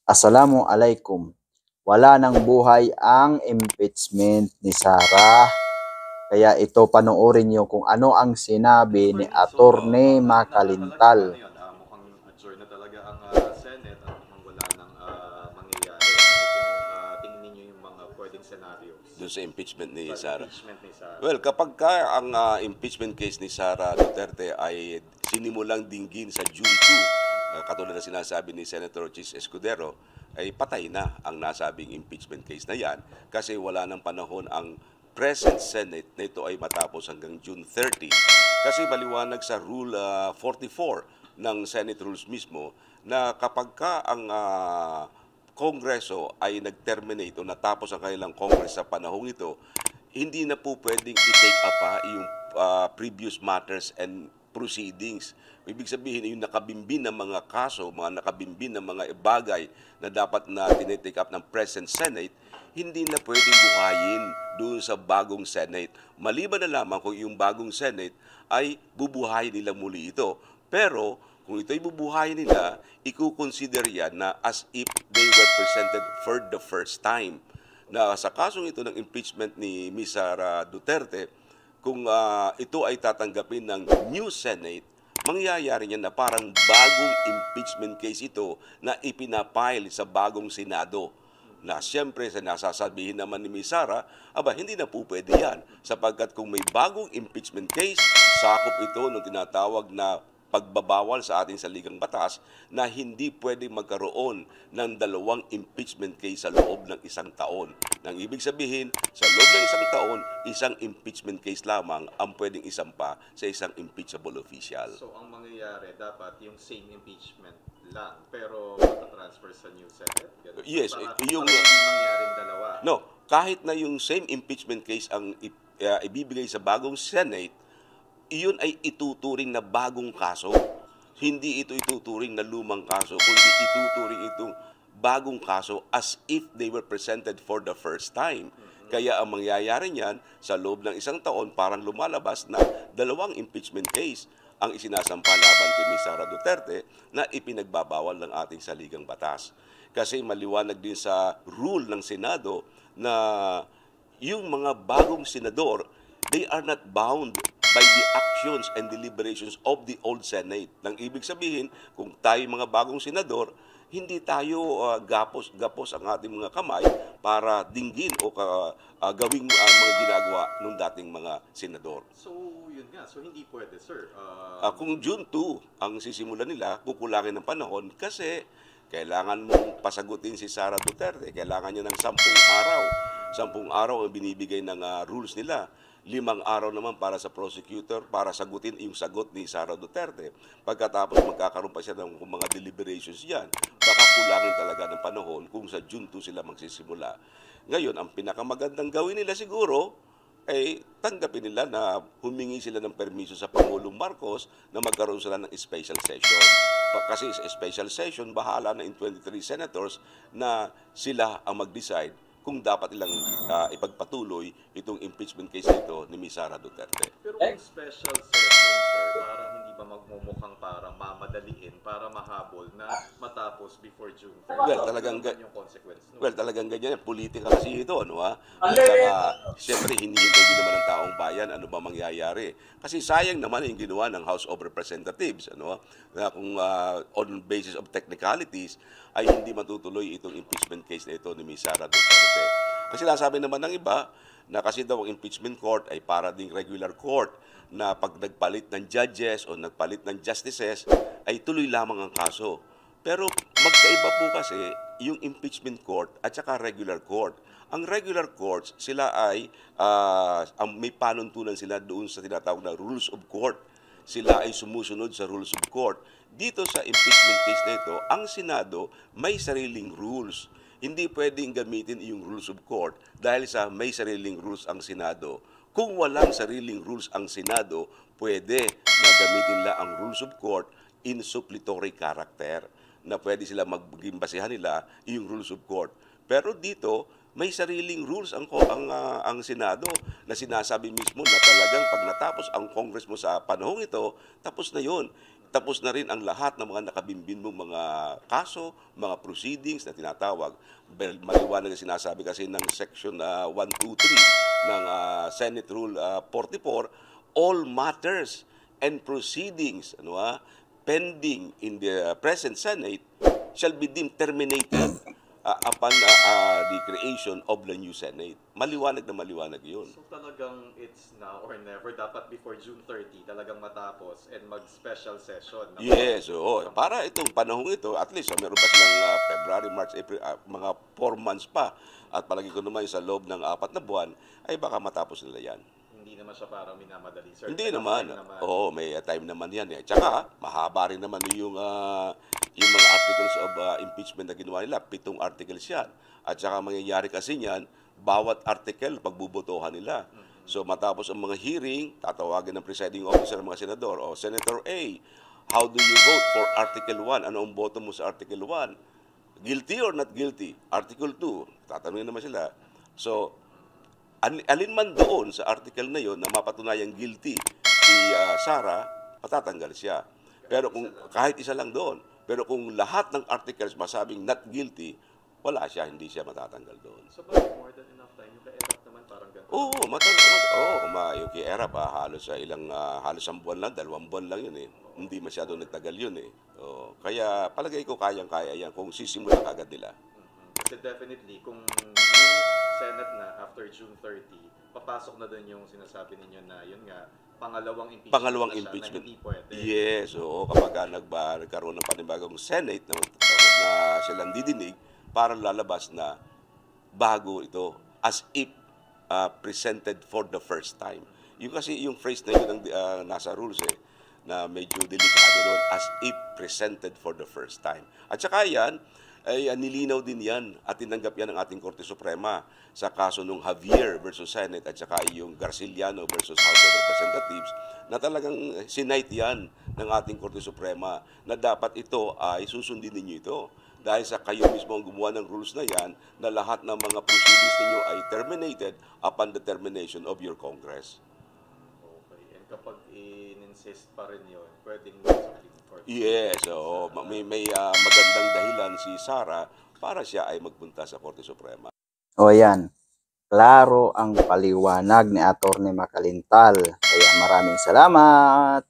Assalamualaikum. Wala ng buhay ang impeachment ni Sarah. Kaya ito panoorin niyo kung ano ang sinabi For ni me, Attorney nakakalaking Macalintal. paano yun, mukhang adjourn na talaga ang Senate at mukhang wala nang mangyayari. Ano kung tingin ninyo yung mga pwedeng scenarios Doon sa impeachment ni sa Sara. impeachment ni Sara? Well, kapag ang impeachment case ni Sara Duterte ay sinimulang dinggin sa June 2, katulad na sinasabi ni Senator Chis Escudero, ay patay na ang nasabing impeachment case na yan kasi wala ng panahon ang present Senate na ito ay matapos hanggang June 30. Kasi maliwanag sa Rule 44 ng Senate Rules mismo na kapag ang Kongreso ay nag-terminate o natapos ang kanilang Congress sa panahong ito, hindi na po pwedeng i-take up yung previous matters and proceedings. Ibig sabihin, yung nakabimbin ng mga kaso, mga nakabimbin ng mga bagay na dapat na tinitake up ng present Senate, hindi na pwedeng buhayin doon sa bagong Senate. Maliban na lamang kung yung bagong Senate ay bubuhayin nila muli ito. Pero kung ito'y bubuhayin nila, i-consider yan na as if they were presented for the first time. Na sa kasong ito ng impeachment ni Ms. Sara Duterte, kung ito ay tatanggapin ng new Senate, mangyayari niyan na parang bagong impeachment case ito na ipinapile sa bagong Senado. Na siyempre sa nasasabihin naman ni Ms. Sara, hindi na po pwede yan. Sapagkat kung may bagong impeachment case, sakop ito ng tinatawag na pagbabawal sa ating saligang batas na hindi pwedeng magkaroon ng dalawang impeachment case sa loob ng isang taon. Nang ibig sabihin, sa loob ng isang taon, isang impeachment case lamang ang pwedeng isampa sa isang impeachable official. So, ang mangyayari, dapat yung same impeachment lang, pero matatransfer sa new Senate? Ganun. Yes, Para yung hindi mangyaring dalawa. no, kahit na yung same impeachment case ang ibibigay sa bagong Senate, iyon ay ituturing na bagong kaso. Hindi ito ituturing na lumang kaso, kundi ituturing itong bagong kaso as if they were presented for the first time. Kaya ang mangyayari niyan, sa loob ng isang taon, parang lumalabas na dalawang impeachment case ang isinasampa laban kay Ms. Sara Duterte na ipinagbabawal ng ating saligang batas. Kasi maliwanag din sa rule ng Senado na yung mga bagong senador, they are not bound by the actions and deliberations of the old Senate. Nang ibig sabihin, kung tayo mga bagong senador, hindi tayo gapos ang ating mga kamay para dinggin o gawing mga ginagawa ng dating mga senador. So, yun nga. So, hindi pwede, sir. Kung June 2 ang sisimulan nila, kukulangin ng panahon kasi kailangan mong pasagutin si Sara Duterte. Kailangan niya ng 10 araw. 10 araw ang binibigay ng rules nila. 5 araw naman para sa prosecutor para sagutin yung sagot ni Sara Duterte. Pagkatapos magkakaroon pa siya ng mga deliberations yan, baka kulangin talaga ng panahon kung sa June 2 sila magsisimula. Ngayon, ang pinakamagandang gawin nila siguro ay tanggapin nila na humingi sila ng permiso sa Pangulong Marcos na magkaroon sila ng special session. Kasi sa special session, bahala na in 23 senators na sila ang mag-decide kung dapat ilang ipagpatuloy itong impeachment case nito ni Ms. Sara Duterte. Pero kung special session, sir, parang hindi ba magmumukhang parang mamadaliin para mahabol na matapos before June 3? Well, talagang yung consequence nun? Well, talagang ganyan. Politika kasi ito, ano ha? At saka, siyempre, hinihintay din naman ng taong bayan ano ba mangyayari. Kasi sayang naman yung ginawa ng House of Representatives, ano na kung on basis of technicalities, ay hindi matutuloy itong impeachment case na ito ni Ms. Sara Duterte. Kasi nasabi naman ng iba na kasi daw ang impeachment court ay para ding regular court na pag nagpalit ng judges o nagpalit ng justices ay tuloy lamang ang kaso. Pero magkaiba po kasi yung impeachment court at saka regular court. Ang regular courts, sila ay may panuntunan sila doon sa tinatawag na rules of court. Sila ay sumusunod sa rules of court. Dito sa impeachment case na ito, ang Senado may sariling rules. Hindi pwedeng gamitin yung rules of court dahil sa may sariling rules ang Senado. Kung walang sariling rules ang Senado, pwede na gamitin nila ang rules of court in suppletory character na pwede sila maging basehan nila yung rules of court. Pero dito, may sariling rules ang Senado na sinasabi mismo na talagang pag natapos ang Congress mo sa panahong ito, tapos na yun. tapos na rin ang lahat ng mga nakabimbin mong mga kaso, mga proceedings na tinatawag. Maliwanag na sinasabi kasi ng Section 123 ng Senate Rule 44, all matters and proceedings pending in the present Senate shall be deemed terminated upon the creation of the new Senate. Maliwanag na maliwanag yun. So talagang it's now or never. Dapat before June 30 talagang matapos and mag-special session. Yes, oo. Para itong panahong ito, at least meron pa silang February, March, April, mga 4 months pa. At palagi ko naman sa loob ng 4 na buwan, ay baka matapos nila yan. Hindi naman siya parang minamadali, sir. Hindi naman. Oo, may time naman yan. Tsaka, mahaba rin naman yung mga articles of impeachment na ginawa nila. 7 articles yan. At saka mangyayari kasi yan, bawat article pagbubotohan nila. So matapos ang mga hearing, tatawagin ng presiding officer ng mga senador, o Senator A, how do you vote for Article 1? Ano ang boto mo sa Article 1? Guilty or not guilty? Article 2, tatanungin naman sila. So, alin man doon sa article na yon na mapatunayang guilty si Sara, matatanggal siya. Pero kung kahit isa lang doon, pero kung lahat ng articles masabing not guilty, wala siya, hindi siya matatanggal doon. So, but more than enough time, yung ka-erap naman parang ganito. Oo, yung kay-erap, halos halos 1 buwan lang, 2 buwan lang yun eh. Hindi masyado nagtagal yun eh. Kaya palagay ko kayang-kaya yan kung sisimulan agad nila. Kasi definitely, kung yung Senate na after June 30, papasok na doon yung sinasabi ninyo na yun nga, pangalawang impeachment na hindi pwede. Yes, oo, kapag nagkaroon ng panibagong Senate na silang didinig, parang lalabas na bago ito, as if presented for the first time. Yung kasi yung phrase na yun ang nasa rules na medyo delikado doon, as if presented for the first time. At saka yan, ay nilinaw din yan at tinanggap yan ng ating Korte Suprema sa kaso ng Javier versus Senate at saka yung Garciliano versus House of Representatives na talagang sinight yan ng ating Korte Suprema na dapat ito ay susundin ninyo ito. Dahil sa kayo mismo ang gumawa ng rules na yan na lahat ng mga proceedings ninyo ay terminated upon the termination of your Congress. Okay. And kapag in-insist pa rin yun, pwedeng Supreme Court. Yes, may magandang dahilan si Sara para siya ay magpunta sa Korte Suprema. O yan, klaro ang paliwanag ni Atty. Macalintal. Kaya maraming salamat.